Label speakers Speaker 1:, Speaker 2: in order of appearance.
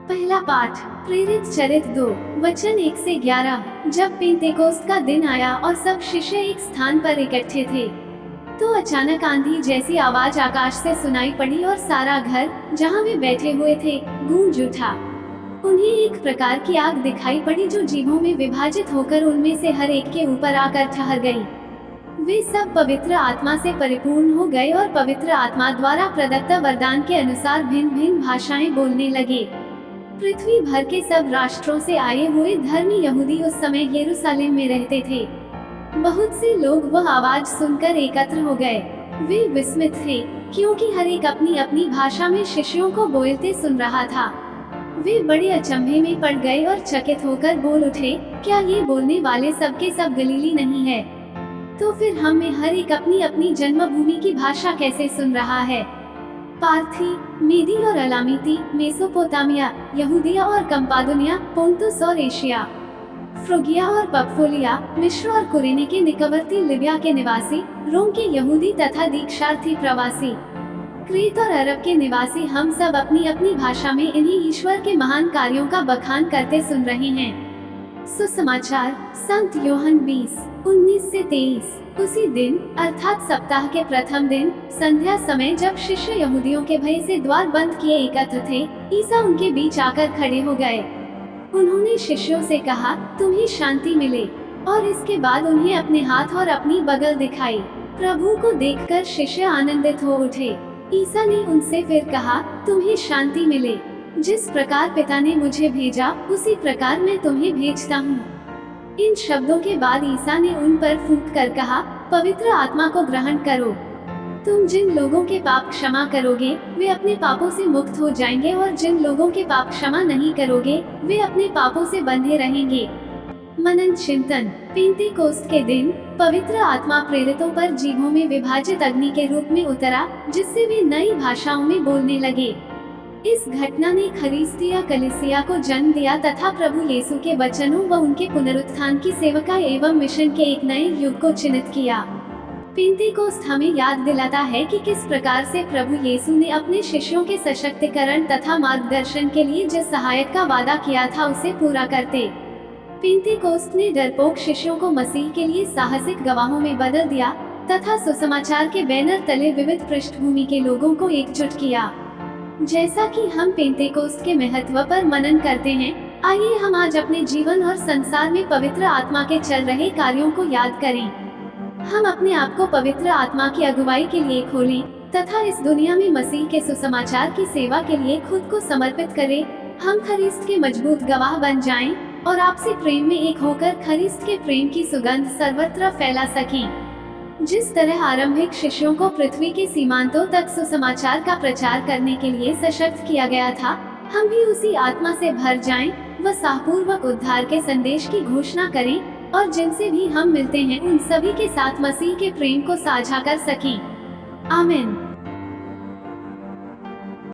Speaker 1: पहला पाठ प्रेरित चरित 2 वचन 1 से 11। जब पेंतेकोस्त का दिन आया और सब शिष्य एक स्थान पर इकट्ठे थे, तो अचानक आंधी जैसी आवाज आकाश से सुनाई पड़ी और सारा घर जहाँ वे बैठे हुए थे गूंज उठा। उन्हें एक प्रकार की आग दिखाई पड़ी जो जीभों में विभाजित होकर उनमें से हर एक के ऊपर आकर ठहर गई। वे सब पवित्र आत्मा से परिपूर्ण हो गए और पवित्र आत्मा द्वारा प्रदत्त वरदान के अनुसार भिन्न भिन्न भाषाएं बोलने लगे। पृथ्वी भर के सब राष्ट्रों से आए हुए धर्मी यहूदी उस समय यरूशलेम में रहते थे। बहुत से लोग वह आवाज सुनकर एकत्र हो गए। वे विस्मित थे क्योंकि हर एक अपनी अपनी भाषा में शिष्यों को बोलते सुन रहा था। वे बड़े अचंभे में पड़ गए और चकित होकर बोल उठे, क्या ये बोलने वाले सबके सब गलीली नहीं है? तो फिर हम में हर एक अपनी अपनी जन्मभूमि की भाषा कैसे सुन रहा है? पार्थी, मेदी और अलामीती, मेसोपोटामिया, यहूदिया और कंपादुनिया, पोंतुस और एशिया, फ्रुगिया और पपफोलिया, मिस्र और कुरेने के निकटवर्ती लिबिया के निवासी, रोम के यहूदी तथा दीक्षार्थी प्रवासी, क्रेत और अरब के निवासी, हम सब अपनी अपनी भाषा में इन्हीं ईश्वर के महान कार्यों का बखान करते सुन रहे हैं। सुसमाचार संत यूहन्ना 20:19 से 23। उसी दिन अर्थात सप्ताह के प्रथम दिन संध्या समय जब शिष्य यहूदियों के भय से द्वार बंद किए एकत्र थे, ईसा उनके बीच आकर खड़े हो गए। उन्होंने शिष्यों से कहा, तुम्हें शांति मिले। और इसके बाद उन्हें अपने हाथ और अपनी बगल दिखाई। प्रभु को देखकर शिष्य आनंदित हो उठे। ईसा ने उनसे फिर कहा, तुम्हें शांति मिले। जिस प्रकार पिता ने मुझे भेजा उसी प्रकार मैं तुम्हें भेजता हूँ। इन शब्दों के बाद ईसा ने उन पर फूंक कर कहा, पवित्र आत्मा को ग्रहण करो। तुम जिन लोगों के पाप क्षमा करोगे वे अपने पापों से मुक्त हो जाएंगे, और जिन लोगों के पाप क्षमा नहीं करोगे वे अपने पापों से बंधे रहेंगे। मनन चिंतन। पेंतेकोस्त के दिन पवित्र आत्मा प्रेरितों पर जीभों में विभाजित अग्नि के रूप में उतरा, जिससे वे नई भाषाओं में बोलने लगे। इस घटना ने खरीस्तिया कलीसिया को जन्म दिया तथा प्रभु यीशु के वचनों व उनके पुनरुत्थान की सेवका एवं मिशन के एक नए युग को चिन्हित किया। पेंतेकोस्त हमें याद दिलाता है कि किस प्रकार से प्रभु यीशु ने अपने शिष्यों के सशक्तिकरण तथा मार्गदर्शन के लिए जिस सहायक का वादा किया था उसे पूरा करते। पेंतेकोस्त ने डरपोक शिष्यों को मसीह के लिए साहसिक गवाहों में बदल दिया तथा सुसमाचार के बैनर तले विविध पृष्ठभूमि के लोगों को एकजुट किया। जैसा कि हम पेंतेकोस्त के महत्व पर मनन करते हैं, आइए हम आज अपने जीवन और संसार में पवित्र आत्मा के चल रहे कार्यों को याद करें। हम अपने आप को पवित्र आत्मा की अगुवाई के लिए खोलें तथा इस दुनिया में मसीह के सुसमाचार की सेवा के लिए खुद को समर्पित करें। हम खरीस्त के मजबूत गवाह बन जाएं और आपसी प्रेम में एक होकर खरीस्त के प्रेम की सुगंध सर्वत्र फैला सकें। जिस तरह आरंभिक शिष्यों को पृथ्वी के सीमांतों तक सुसमाचार का प्रचार करने के लिए सशक्त किया गया था, हम भी उसी आत्मा से भर जाएं व साहपूर्वक उद्धार के संदेश की घोषणा करें और जिनसे भी हम मिलते हैं उन सभी के साथ मसीह के प्रेम को साझा कर सकें। आमीन।